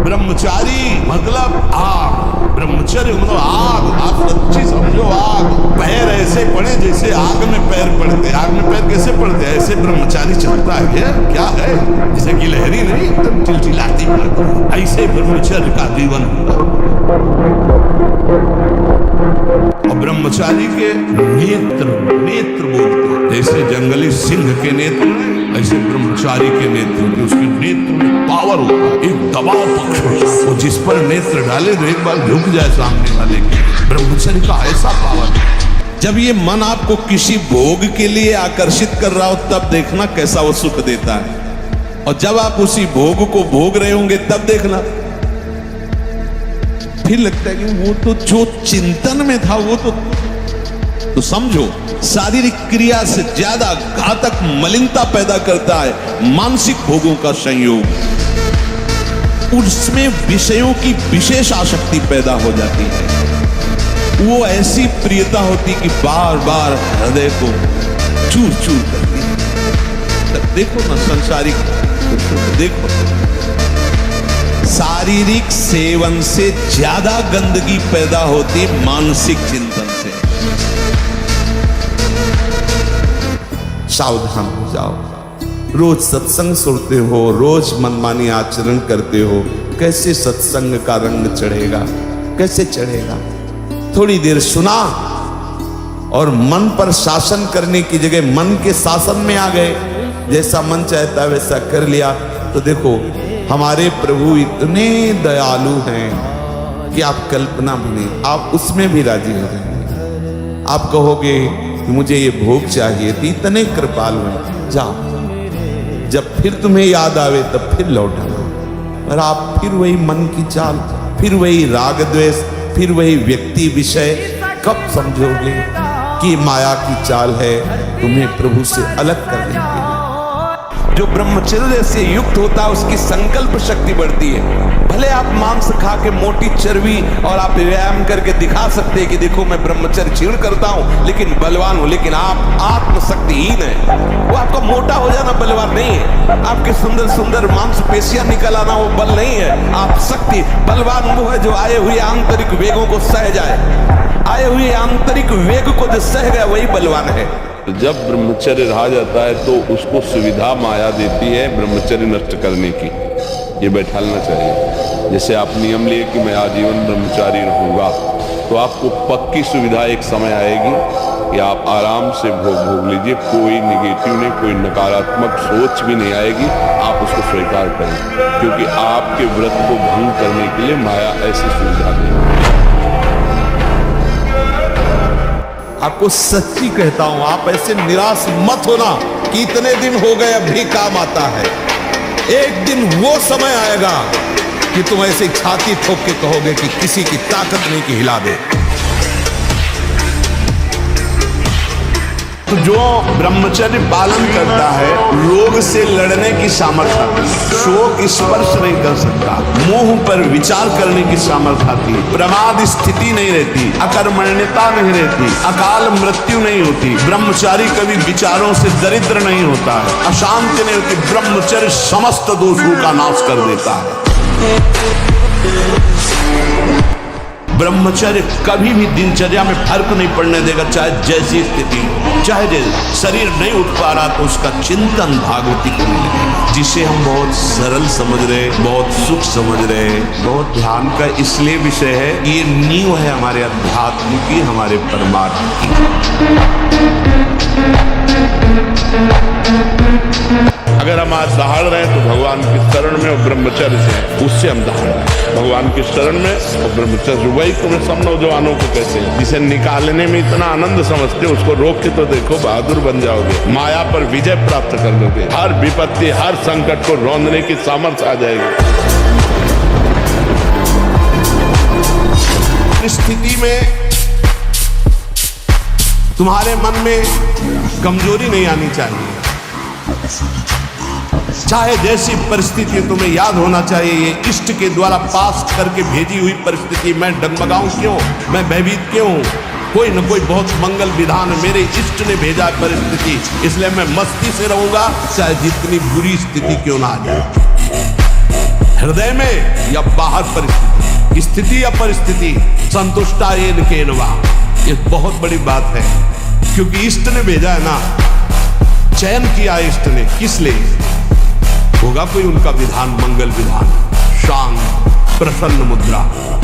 ब्रह्मचारी मतलब आग, ब्रह्मचर्य मतलब आग। आप सच्ची समझो आग। पैर ऐसे पड़े जैसे आग में पैर पड़ते। आग में पैर कैसे पड़ते? ऐसे ब्रह्मचारी चलता है। क्या है? जैसे कि लहरी नहीं एकदम चिलचिलाती पड़ती, ऐसे ब्रह्मचर्य का जीवन होता। और ब्रह्मचारी के नेत्र बोलते हैं। जैसे जंगली सिंह के नेत्र, ऐसे ब्रह्मचारी के नेत्र के, उसके नेत्र में पावर होता है, एक दबाव पक्ष होता है। वो जिस पर नेत्र डाले तो एक बार झुक जाए सामने वाले के। ब्रह्मचर्य का ऐसा पावर है। जब ये मन आपको किसी भोग के लिए आकर्षित कर रहा हो तब देखना कैसा वो सुख देता है, और जब आप उसी भोग को भोग रहे होंगे तब देखना फिर लगता है कि वो तो जो चिंतन में था वो तो समझो शारीरिक क्रिया से ज्यादा घातक मलिनता पैदा करता है मानसिक भोगों का संयोग। उसमें विषयों की विशेष आसक्ति पैदा हो जाती है। वो ऐसी प्रियता होती कि बार बार हृदय को चूर चूर करती है। देखो ना संसारिक, देखो शारीरिक सेवन से ज्यादा गंदगी पैदा होती मानसिक चिंतन से। सावधान हो जाओ। रोज सत्संग सुनते हो, रोज मनमानी आचरण करते हो, कैसे सत्संग का रंग चढ़ेगा? कैसे चढ़ेगा? थोड़ी देर सुना और मन पर शासन करने की जगह मन के शासन में आ गए, जैसा मन चाहता वैसा कर लिया, तो देखो हमारे प्रभु इतने दयालु हैं कि आप कल्पना भी नहीं, आप उसमें भी राजी हो जाएंगे। आप कहोगे कि मुझे ये भोग चाहिए, तो इतने कृपालु हैं। जाओ, जब फिर तुम्हें याद आवे तब फिर लौट आना। और आप फिर वही मन की चाल, फिर वही राग द्वेष, फिर वही व्यक्ति विषय। कब समझोगे कि माया की चाल है तुम्हें प्रभु से अलग करने के लिए? जो ब्रह्मचर्य से युक्त होता है उसकी संकल्प शक्ति बढ़ती है। भले आप मांस खा के मोटी चर्बी और आप व्यायाम करके दिखा सकते हैं कि देखो मैं ब्रह्मचर्य क्षीण करता हूं लेकिन बलवान हूं, लेकिन आप आत्मशक्तिहीन है। वो आपका मोटा हो जाना बलवान नहीं है, आपके सुंदर सुंदर मांसपेशियां निकल आना वो बल नहीं है। आप शक्ति बलवान वो है जो आए हुए आंतरिक वेगों को सह जाए। आए हुए आंतरिक वेग को जो सह गया वही बलवान है। जब ब्रह्मचर्य रहा जाता है तो उसको सुविधा माया देती है ब्रह्मचर्य नष्ट करने की। ये बैठालना चाहिए। जैसे आप नियम लिए कि मैं आजीवन ब्रह्मचारी रहूंगा, तो आपको पक्की सुविधा एक समय आएगी कि आप आराम से भोग लीजिए। कोई निगेटिव नहीं, कोई नकारात्मक सोच भी नहीं आएगी। आप उसको स्वीकार करें, क्योंकि आपके व्रत को भंग करने के लिए माया ऐसी सुविधा देगी। आपको सच्ची कहता हूं, आप ऐसे निराश मत होना कि इतने दिन हो गए अब भी काम आता है। एक दिन वो समय आएगा कि तुम ऐसे छाती ठोक के कहोगे कि किसी की ताकत नहीं कि हिला दे। तो जो ब्रह्मचर्य पालन करता है रोग से लड़ने की सामर्थ्य आती है, शोक स्पर्श नहीं कर सकता, मोह पर विचार करने की सामर्थ्य आती है, प्रमाद स्थिति नहीं रहती, अकर्मण्यता नहीं रहती, अकाल मृत्यु नहीं होती। ब्रह्मचारी कभी विचारों से दरिद्र नहीं होता है, अशांति नहीं होती। ब्रह्मचर्य समस्त दोषों का नाश कर देता है। ब्रह्मचर्य कभी भी दिनचर्या में फर्क नहीं पड़ने देगा, चाहे जैसी स्थिति, चाहे जैसे शरीर नहीं उठ पा रहा तो उसका चिंतन भागवती करने लगेगा, जिसे हम बहुत सरल समझ रहे, बहुत सुख समझ रहे, बहुत ध्यान का इसलिए विषय है कि ये नींव है हमारे अध्यात्म की, हमारे परमात्मा की। अगर हम आज दहाड़ रहे हैं तो भगवान की शरण में और ब्रह्मचर्य से, उससे हम दहाड़ रहे हैं भगवान की शरण में और ब्रह्मचर्य। वही तुम्हें सब नौजवानों को कहते हैं, जिसे निकालने में इतना आनंद समझते हो उसको रोक के तो देखो, बहादुर बन जाओगे, माया पर विजय प्राप्त कर लोगे, हर विपत्ति हर संकट को रौंदने की सामर्थ्य आ जाएगी। स्थिति में तुम्हारे मन में कमजोरी नहीं आनी चाहिए, चाहे जैसी परिस्थिति तुम्हें याद होना चाहिए ये इष्ट के द्वारा पास करके भेजी हुई परिस्थिति। मैं डगमगाऊं क्यों, मैं भयभीत क्यों? कोई न कोई बहुत मंगल विधान मेरे इष्ट ने भेजा परिस्थिति, इसलिए मैं मस्ती से रहूंगा चाहे जितनी बुरी स्थिति क्यों ना आ जाए। हृदय में या बाहर परिस्थिति, स्थिति या परिस्थिति, संतुष्टा येन केनवा। ये बहुत बड़ी बात है, क्योंकि इष्ट ने भेजा है ना, चयन किया इष्ट ने, किस लिए? होगा कोई उनका विधान, मंगल विधान, शांत प्रसन्न मुद्रा,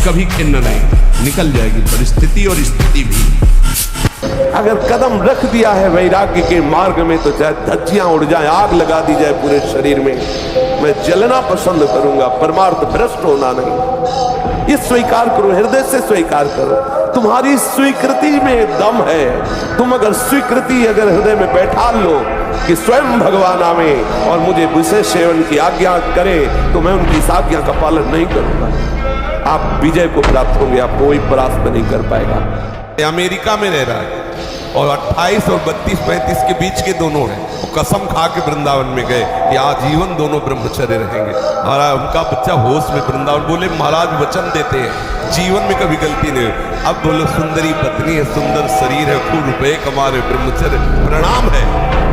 कभी खिन्न नहीं, निकल जाएगी परिस्थिति और स्थिति भी। अगर कदम रख दिया है वैराग्य के मार्ग में तो चाहे धज्जियां उड़ जाए, आग लगा दी जाए पूरे शरीर में, मैं जलना पसंद करूंगा, परमार्थ भ्रष्ट होना नहीं। ये स्वीकार करो, हृदय से स्वीकार करो। तुम्हारी स्वीकृति में दम है। तुम अगर स्वीकृति अगर हृदय में बैठा लो कि स्वयं भगवान आवे और मुझे विशेष सेवन की आज्ञा करे, तो मैं उनकी इस आज्ञा का पालन नहीं करूंगा। आप विजय को प्राप्त होंगे, आप कोई परास्त नहीं कर पाएगा। अमेरिका में रह रहा है और 28 और 32-35 के बीच के दोनों हैं। वो कसम खा के वृंदावन में गए कि आजीवन दोनों ब्रह्मचर्य रहेंगे। और उनका बच्चा होश में वृंदावन बोले, महाराज वचन देते हैं जीवन में कभी गलती नहीं। अब बोलो, सुंदरी पत्नी है, सुंदर शरीर है, खूब रुपए कमा रहे, ब्रह्मचर्य प्रणाम है।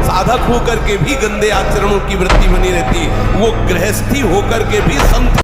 साधक होकर के भी गंदे आचरणों की वृत्ति बनी रहती, वो गृहस्थी होकर के भी संत